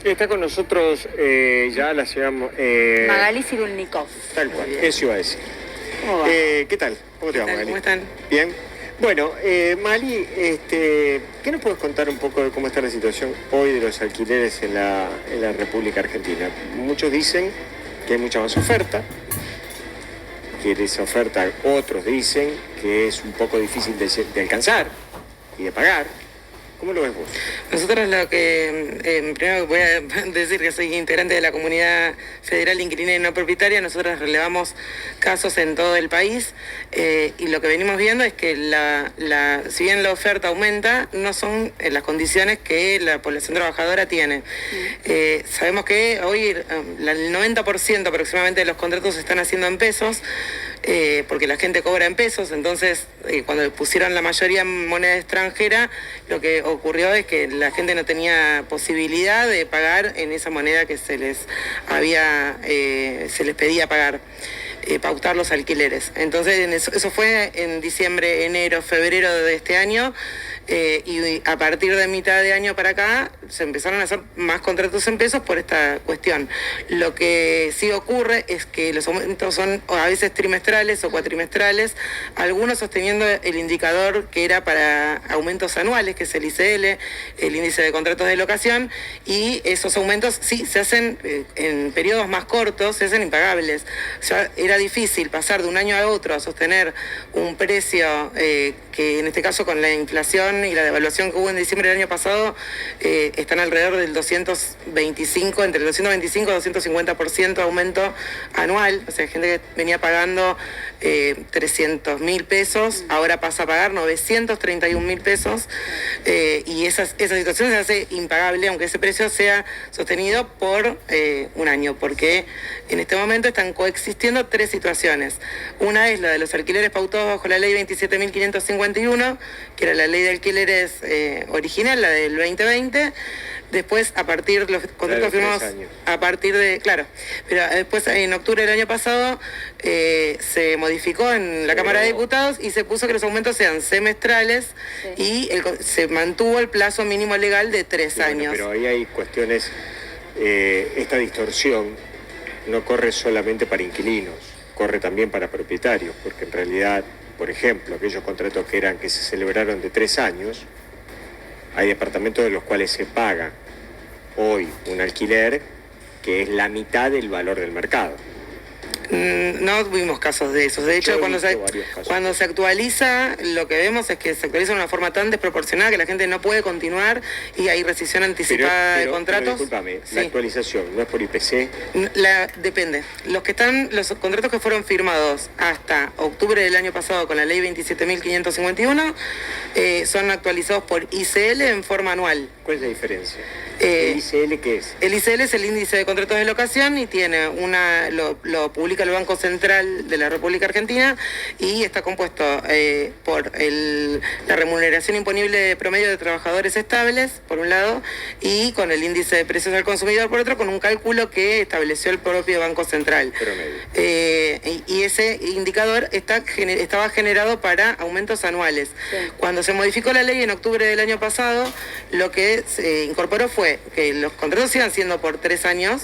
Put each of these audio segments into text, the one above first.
Está con nosotros ya la señora Magali Cyrulnikov. Tal cual, eso iba a decir. ¿Cómo va? ¿Qué tal? ¿Cómo te va, Magali? ¿Cómo están? Bien. Bueno, Magali, ¿qué nos puedes contar un poco de cómo está la situación hoy de los alquileres en la República Argentina? Muchos dicen que hay mucha más oferta, que esa oferta otros dicen que es un poco difícil de alcanzar y de pagar. ¿Cómo lo ves vos? Nosotros lo que, primero voy a decir que soy integrante de la Comunidad Federal de Inquilina y No Propietaria. Nosotros relevamos casos en todo el país y lo que venimos viendo es que si bien la oferta aumenta, no son las condiciones que la población trabajadora tiene. Sabemos que hoy el 90% aproximadamente de los contratos se están haciendo en pesos, porque la gente cobra en pesos, entonces cuando pusieron la mayoría en moneda extranjera, lo que ocurrió es que la gente no tenía posibilidad de pagar en esa moneda que se les pedía pagar, pautar los alquileres. Entonces eso fue en diciembre, enero, febrero de este año. Y a partir de mitad de año para acá se empezaron a hacer más contratos en pesos por esta cuestión. Lo que sí ocurre es que los aumentos son a veces trimestrales o cuatrimestrales, algunos sosteniendo el indicador que era para aumentos anuales, que es el ICL, el índice de contratos de locación, y esos aumentos sí se hacen en periodos más cortos, se hacen impagables. O sea, era difícil pasar de un año a otro a sostener un precio que en este caso con la inflación y la devaluación que hubo en diciembre del año pasado, están alrededor del 225, entre el 225 y 250% de aumento anual. O sea, gente que venía pagando 300.000 pesos, ahora pasa a pagar 931.000 pesos, y esa situación se hace impagable, aunque ese precio sea sostenido por un año, porque en este momento están coexistiendo tres situaciones. Una es la de los alquileres pautados bajo la ley 27.551, que era la ley de alquileres original, la del 2020. Después, a partir de los contratos firmados, a partir de, claro, pero después en octubre del año pasado se modificó en la Cámara de Diputados y se puso que los aumentos sean semestrales, sí, y se mantuvo el plazo mínimo legal de 3 años. Pero ahí hay cuestiones, esta distorsión no corre solamente para inquilinos, corre también para propietarios, porque en realidad, por ejemplo, aquellos contratos que se celebraron de 3 años, hay departamentos de los cuales se paga hoy un alquiler que es la mitad del valor del mercado. No tuvimos casos de esos. De hecho, cuando se actualiza, lo que vemos es que se actualiza de una forma tan desproporcionada que la gente no puede continuar y hay rescisión anticipada de contratos. Discúlpame, sí. La actualización no es por IPC. Depende. Los contratos que fueron firmados hasta octubre del año pasado con la ley 27.551 son actualizados por ICL en forma anual. ¿Cuál es la diferencia? ¿El ICL qué es? El ICL es el índice de contratos de locación y tiene lo publica el Banco Central de la República Argentina y está compuesto por la remuneración imponible promedio de trabajadores estables, por un lado, y con el índice de precios al consumidor, por otro, con un cálculo que estableció el propio Banco Central. Y ese indicador estaba generado para aumentos anuales. Sí. Cuando se modificó la ley en octubre del año pasado, lo que se incorporó fue que los contratos sigan siendo por 3 años,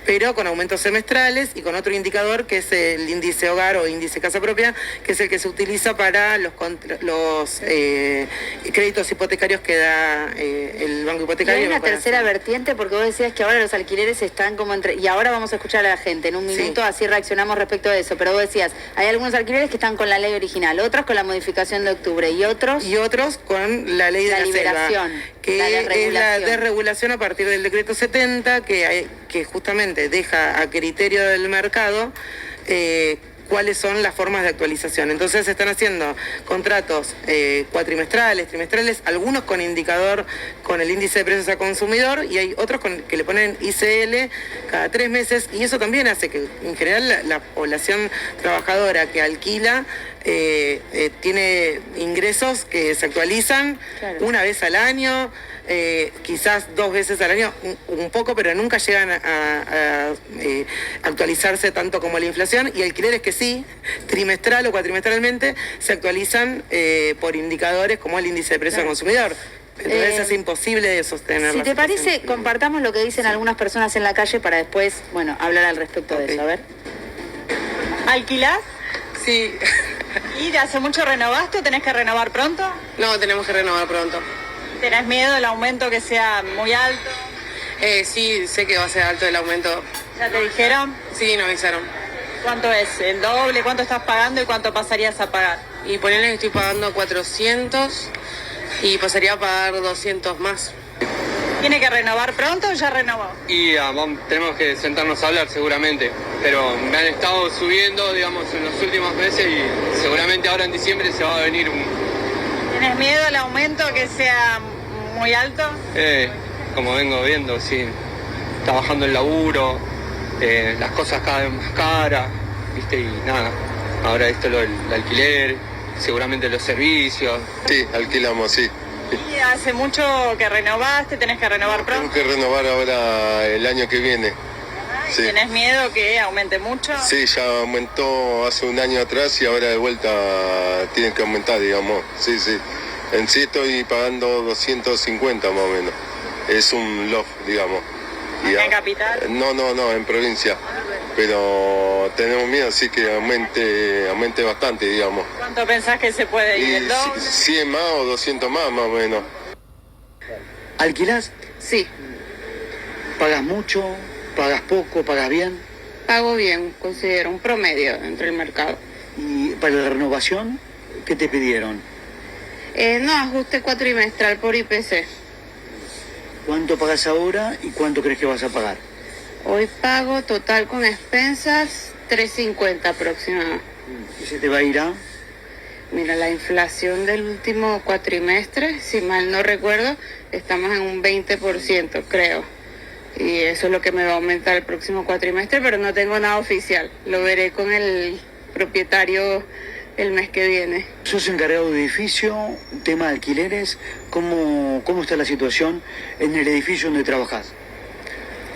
pero con aumentos semestrales y con otro indicador que es el índice hogar o índice casa propia, que es el que se utiliza para los créditos hipotecarios que da el banco hipotecario. Y hay una tercera vertiente, porque vos decías que ahora los alquileres están como entre... Y ahora vamos a escuchar a la gente en un minuto, sí, así reaccionamos respecto a eso. Pero vos decías, hay algunos alquileres que están con la ley original, otros con la modificación de octubre y otros con la ley de la liberación, que es la desregulación a partir del decreto 70, que justamente deja a criterio del mercado cuáles son las formas de actualización. Entonces se están haciendo contratos cuatrimestrales, trimestrales, algunos con indicador, con el índice de precios al consumidor, y hay otros que le ponen ICL cada 3 meses, y eso también hace que en general la población trabajadora que alquila tiene ingresos que se actualizan, claro, una vez al año, quizás 2 veces al año, un poco, pero nunca llegan a actualizarse tanto como la inflación, y alquileres que sí, trimestral o cuatrimestralmente, se actualizan por indicadores como el índice de precio al consumidor. Entonces es imposible de sostener. Si te parece, compartamos lo que dicen algunas personas en la calle para después, bueno, hablar al respecto de eso. A ver. ¿Alquilás? Sí. ¿Y de hace mucho renovaste o tenés que renovar pronto? No, tenemos que renovar pronto. ¿Tenés miedo del aumento que sea muy alto? Sí, sé que va a ser alto el aumento. ¿Ya te dijeron? Sí, nos avisaron. ¿Cuánto es? ¿El doble? ¿Cuánto estás pagando y cuánto pasarías a pagar? Y ponerle que estoy pagando 400 y pasaría a pagar 200 más. ¿Tiene que renovar pronto o ya renovó? Y tenemos que sentarnos a hablar seguramente, pero me han estado subiendo, digamos, en los últimos meses y seguramente ahora en diciembre se va a venir un... ¿Tienes miedo al aumento que sea muy alto? Como vengo viendo, sí, está bajando el laburo, las cosas cada vez más caras, ¿viste? Y nada, ahora esto lo del alquiler, seguramente los servicios. Sí, alquilamos, sí. ¿Y hace mucho que renovaste? ¿Tenés que renovar pronto? Tengo que renovar ahora el año que viene. Sí. ¿Tenés miedo que aumente mucho? Sí, ya aumentó hace un año atrás y ahora de vuelta tienen que aumentar, digamos. Sí, sí. En sí estoy pagando 250 más o menos. Es un loft, digamos. ¿En capital? No, en provincia. Pero tenemos miedo, así que aumente bastante, digamos. ¿Cuánto pensás que se puede ir? ¿El doble? 100 más o 200 más o menos. ¿Alquilás? Sí, ¿Pagas mucho? ¿Pagas poco? ¿Pagas bien? pago bien, considero un promedio entre el mercado. ¿Y para la renovación qué te pidieron? No, ajuste cuatrimestral por IPC. ¿Cuánto pagas ahora y cuánto crees que vas a pagar? Hoy pago total con expensas 350 aproximadamente. ¿Y se te va a ir a? Mira, la inflación del último cuatrimestre, si mal no recuerdo, estamos en un 20%, creo. Y eso es lo que me va a aumentar el próximo cuatrimestre, pero no tengo nada oficial. Lo veré con el propietario el mes que viene. ¿Sos encargado de edificio, tema de alquileres? ¿Cómo está la situación en el edificio donde trabajás?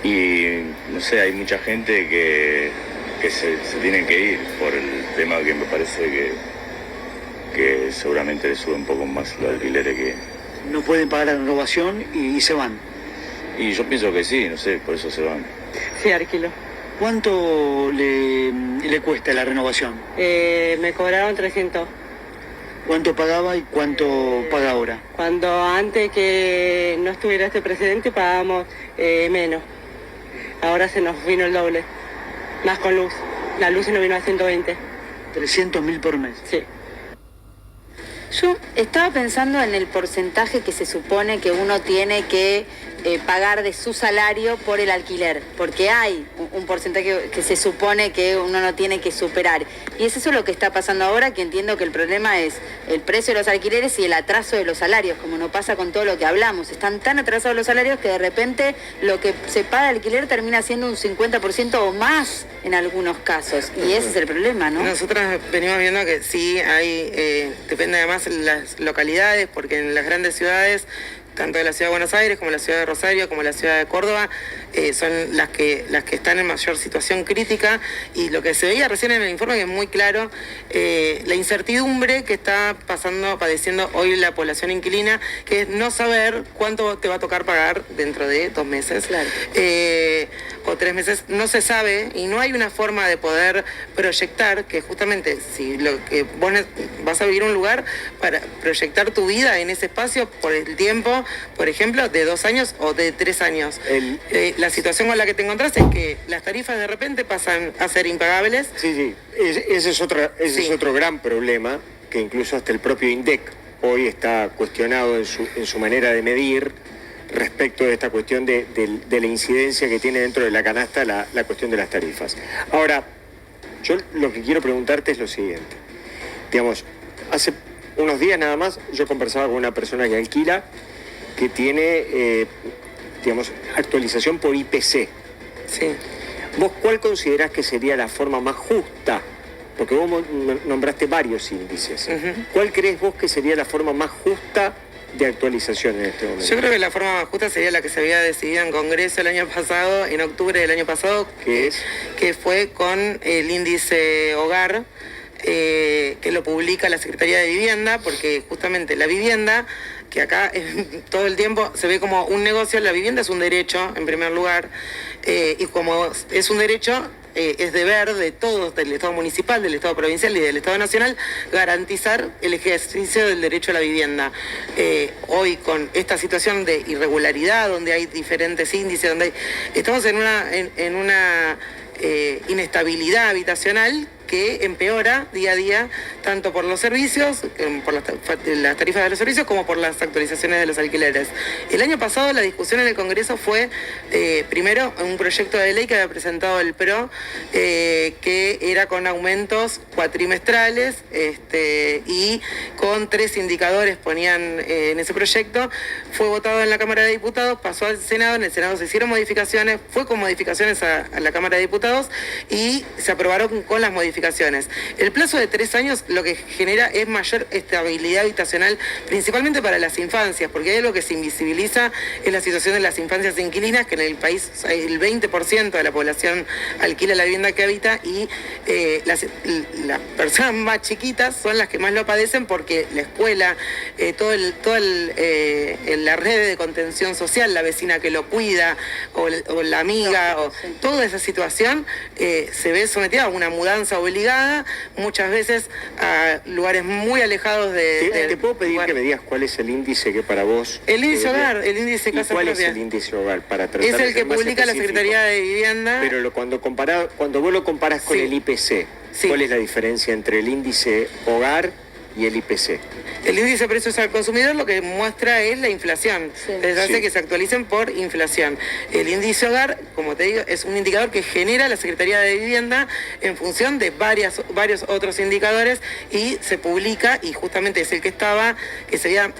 Y no sé, hay mucha gente que se tienen que ir por el tema que me parece que seguramente le sube un poco más los alquileres que... No pueden pagar la renovación y se van. Y yo pienso que sí, no sé, por eso se van. Sí, alquilo. ¿Cuánto le cuesta la renovación? Me cobraron 300. ¿Cuánto pagaba y cuánto paga ahora? Cuando antes que no estuviera este presidente pagábamos menos. Ahora se nos vino el doble. Más con luz. La luz se nos vino a 120. 300.000 por mes. Sí. Yo estaba pensando en el porcentaje que se supone que uno tiene que pagar de su salario por el alquiler, porque hay un porcentaje que se supone que uno no tiene que superar. Y es eso lo que está pasando ahora, que entiendo que el problema es el precio de los alquileres y el atraso de los salarios, como no pasa con todo lo que hablamos. Están tan atrasados los salarios que de repente lo que se paga de alquiler termina siendo un 50% o más en algunos casos. Y ese es el problema, ¿no? Nosotros venimos viendo que sí hay, depende además las localidades, porque en las grandes ciudades, tanto de la ciudad de Buenos Aires como la ciudad de Rosario, como la ciudad de Córdoba, son las que están en mayor situación crítica, y lo que se veía recién en el informe, que es muy claro, la incertidumbre que está padeciendo hoy la población inquilina, que es no saber cuánto te va a tocar pagar dentro de 2 meses. Claro. O 3 meses, no se sabe, y no hay una forma de poder proyectar, que justamente si lo que vos vas a vivir un lugar, para proyectar tu vida en ese espacio por el tiempo, por ejemplo, de 2 años o de 3 años. La situación con la que te encontrás es que las tarifas de repente pasan a ser impagables. Sí, ese es otro gran problema, que incluso hasta el propio INDEC hoy está cuestionado en su manera de medir respecto de esta cuestión de la incidencia que tiene dentro de la canasta la cuestión de las tarifas. Ahora, yo lo que quiero preguntarte es lo siguiente. Digamos, hace unos días nada más yo conversaba con una persona que alquila, que tiene, digamos, actualización por IPC. Sí. ¿Vos cuál considerás que sería la forma más justa? Porque vos nombraste varios índices. ¿Cuál crees vos que sería la forma más justa de actualización en este momento? Yo creo que la forma más justa sería la que se había decidido en Congreso el año pasado, en octubre del año pasado, ¿Qué es? que fue con el índice hogar, que lo publica la Secretaría de Vivienda, porque justamente la vivienda, que acá todo el tiempo se ve como un negocio, la vivienda es un derecho en primer lugar, y como es un derecho, es deber de todos, del Estado municipal, del Estado provincial y del Estado nacional, garantizar el ejercicio del derecho a la vivienda. Hoy, con esta situación de irregularidad, donde hay diferentes índices, estamos en una inestabilidad habitacional que empeora día a día, tanto por los servicios, por las tarifas de los servicios, como por las actualizaciones de los alquileres. El año pasado la discusión en el Congreso fue, primero, un proyecto de ley que había presentado el PRO, que era con aumentos cuatrimestrales, y con 3 indicadores ponían en ese proyecto. Fue votado en la Cámara de Diputados, pasó al Senado, en el Senado se hicieron modificaciones, fue con modificaciones a la Cámara de Diputados y se aprobaron con las modificaciones. El plazo de 3 años lo que genera es mayor estabilidad habitacional, principalmente para las infancias, porque hay algo que se invisibiliza, es la situación de las infancias inquilinas, que en el país el 20% de la población alquila la vivienda que habita, y las personas más chiquitas son las que más lo padecen, porque la escuela, la red de contención social, la vecina que lo cuida, o la amiga, o toda esa situación se ve sometida a una mudanza obligada, muchas veces a lugares muy alejados de... ¿Te puedo pedir que me digas cuál es el índice que para vos... El índice hogar, el índice casa propia. ¿Cuál es el índice hogar? Para tratar es el que publica la Secretaría de Vivienda. Pero cuando vos lo comparás con el IPC, ¿cuál es la diferencia entre el índice hogar y el IPC? El índice de precios al consumidor lo que muestra es la inflación, hace que se actualicen por inflación. El índice hogar, como te digo, es un indicador que genera la Secretaría de Vivienda en función de varios otros indicadores, y se publica, y justamente es el que se había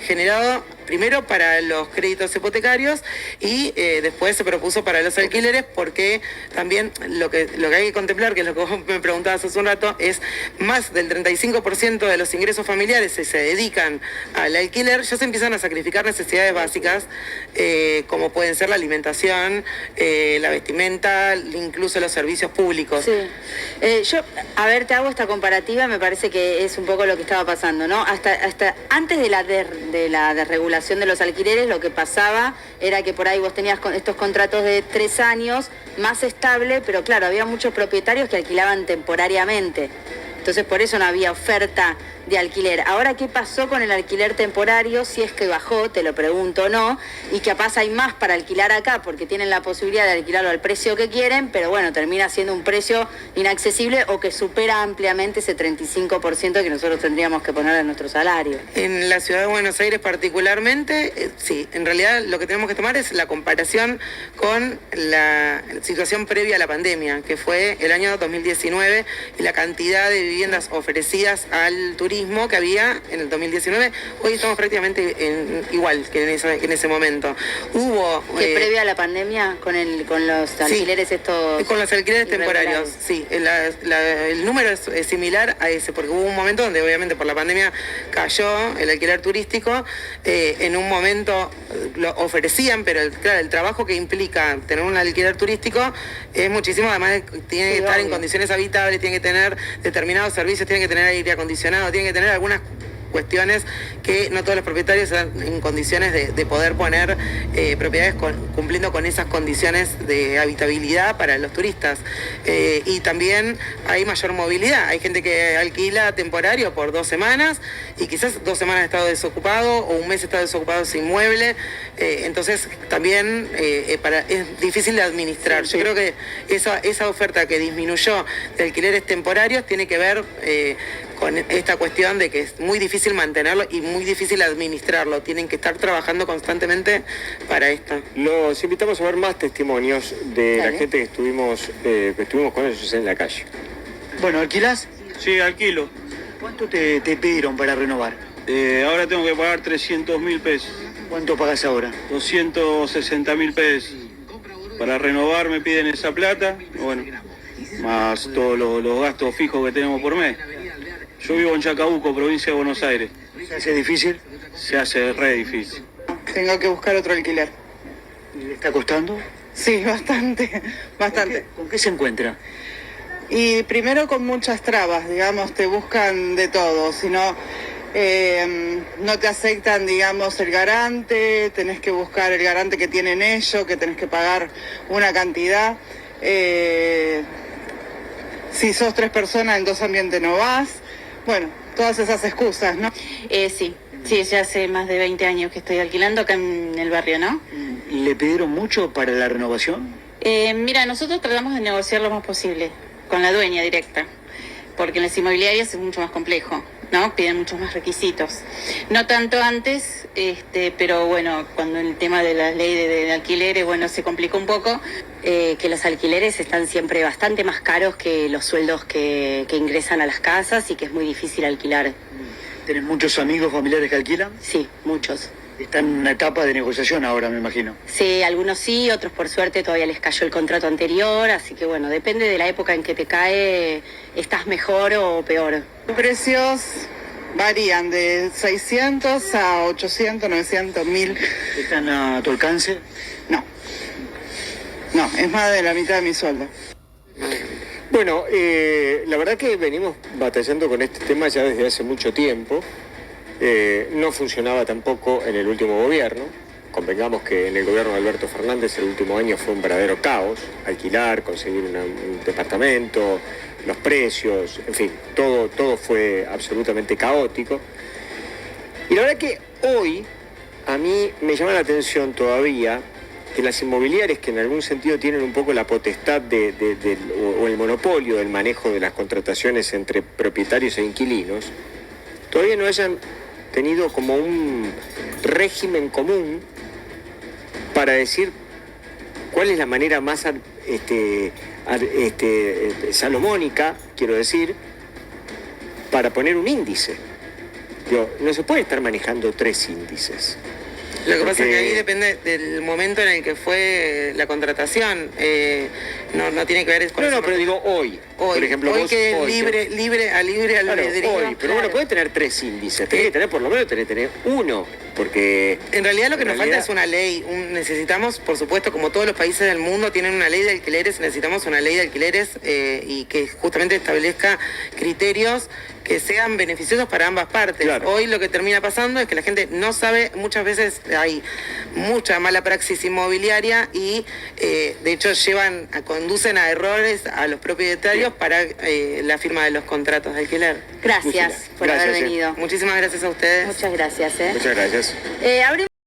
generado primero para los créditos hipotecarios, y después se propuso para los alquileres, porque también lo que hay que contemplar, que es lo que vos me preguntabas hace un rato, es más del 35% de los ingresos familiares se dedican al alquiler, ya se empiezan a sacrificar necesidades básicas, como pueden ser la alimentación, la vestimenta, incluso los servicios públicos. Sí. Yo, te hago esta comparativa, me parece que es un poco lo que estaba pasando, ¿no? Hasta antes de la desregulación de los alquileres, lo que pasaba era que por ahí vos tenías estos contratos de 3 años, más estable, pero claro, había muchos propietarios que alquilaban temporariamente. Entonces por eso no había oferta de alquiler. Ahora, ¿qué pasó con el alquiler temporario? Si es que bajó, te lo pregunto o no, y capaz hay más para alquilar acá porque tienen la posibilidad de alquilarlo al precio que quieren, pero bueno, termina siendo un precio inaccesible o que supera ampliamente ese 35% que nosotros tendríamos que poner en nuestro salario. En la ciudad de Buenos Aires particularmente, sí, en realidad lo que tenemos que tomar es la comparación con la situación previa a la pandemia, que fue el año 2019, y la cantidad de viviendas ofrecidas al turismo que había en el 2019. Hoy estamos prácticamente igual que en ese momento. Hubo... previa a la pandemia, con los alquileres estos... Con los alquileres temporarios, sí. El número es similar a ese, porque hubo un momento donde obviamente por la pandemia cayó el alquiler turístico. En un momento lo ofrecían, pero claro, el trabajo que implica tener un alquiler turístico es muchísimo. Además tiene que estar en condiciones habitables, tiene que tener determinados servicios, tiene que tener aire acondicionado, tiene que tener algunas cuestiones que no todos los propietarios están en condiciones de poder poner propiedades cumpliendo con esas condiciones de habitabilidad para los turistas. Y también hay mayor movilidad. Hay gente que alquila temporario por 2 semanas y quizás 2 semanas ha estado desocupado o un mes está desocupado sin mueble. Entonces también es difícil de administrar. Yo creo que esa oferta que disminuyó de alquileres temporarios tiene que ver con esta cuestión de que es muy difícil mantenerlo y muy difícil administrarlo. Tienen que estar trabajando constantemente para esto. Los invitamos a ver más testimonios de la gente que estuvimos con ellos en la calle. Bueno, ¿alquilás? Sí, alquilo. ¿Cuánto te pidieron para renovar? Ahora tengo que pagar 300.000 pesos. ¿Cuánto pagas ahora? 260.000 pesos. Para renovar me piden esa plata, bueno, más todos los gastos fijos que tenemos por mes. Yo vivo en Chacabuco, provincia de Buenos Aires. ¿Se hace difícil? Se hace re difícil. Tengo que buscar otro alquiler. ¿Le está costando? Sí, bastante. ¿Con qué se encuentra? Y primero con muchas trabas, digamos, te buscan de todo, si no, no te aceptan, digamos, el garante, tenés que buscar el garante que tienen ellos, que tenés que pagar una cantidad. Si sos 3 personas en 2 ambientes no vas. Bueno, todas esas excusas, ¿no? Sí, ya hace más de 20 años que estoy alquilando acá en el barrio, ¿no? ¿Le pidieron mucho para la renovación? Mira, nosotros tratamos de negociar lo más posible con la dueña directa, porque en las inmobiliarias es mucho más complejo, ¿no? Piden muchos más requisitos. No tanto antes, pero bueno, cuando el tema de la ley de alquileres, bueno, se complicó un poco. Que los alquileres están siempre bastante más caros que los sueldos que ingresan a las casas y que es muy difícil alquilar. ¿Tenés muchos amigos, familiares que alquilan? Sí, muchos. Están en una etapa de negociación ahora, me imagino. Sí, algunos sí, otros por suerte todavía les cayó el contrato anterior, así que bueno, depende de la época en que te cae, estás mejor o peor. Precios varían de 600 a 800, 900, 1000. ¿Están a tu alcance? No, es más de la mitad de mi sueldo. Bueno, la verdad que venimos batallando con este tema ya desde hace mucho tiempo. No funcionaba tampoco en el último gobierno. Convengamos que en el gobierno de Alberto Fernández el último año fue un verdadero caos. Alquilar, conseguir un departamento, los precios, en fin, todo fue absolutamente caótico. Y la verdad que hoy a mí me llama la atención todavía que las inmobiliarias, que en algún sentido tienen un poco la potestad o el monopolio del manejo de las contrataciones entre propietarios e inquilinos, todavía no hayan tenido como un régimen común para decir cuál es la manera más salomónica, quiero decir, para poner un índice. No se puede estar manejando 3 índices. Lo que pasa es que ahí depende del momento en el que fue la contratación. No tiene que ver con eso. Pero digo hoy. Por ejemplo, hoy vos, que es hoy, libre albedrío. Hoy, pero bueno, puede tener 3 índices. Tenés que tener, por lo menos, tenés que tener uno. Porque en realidad lo que nos falta es una ley. Necesitamos, por supuesto, como todos los países del mundo tienen una ley de alquileres, necesitamos una ley de alquileres y que justamente establezca criterios que sean beneficiosos para ambas partes. Claro. Hoy lo que termina pasando es que la gente no sabe, muchas veces hay mucha mala praxis inmobiliaria y de hecho conducen a errores a los propietarios para la firma de los contratos de alquiler. Gracias por haber venido. Muchísimas gracias a ustedes. Muchas gracias. Muchas gracias. Abrimos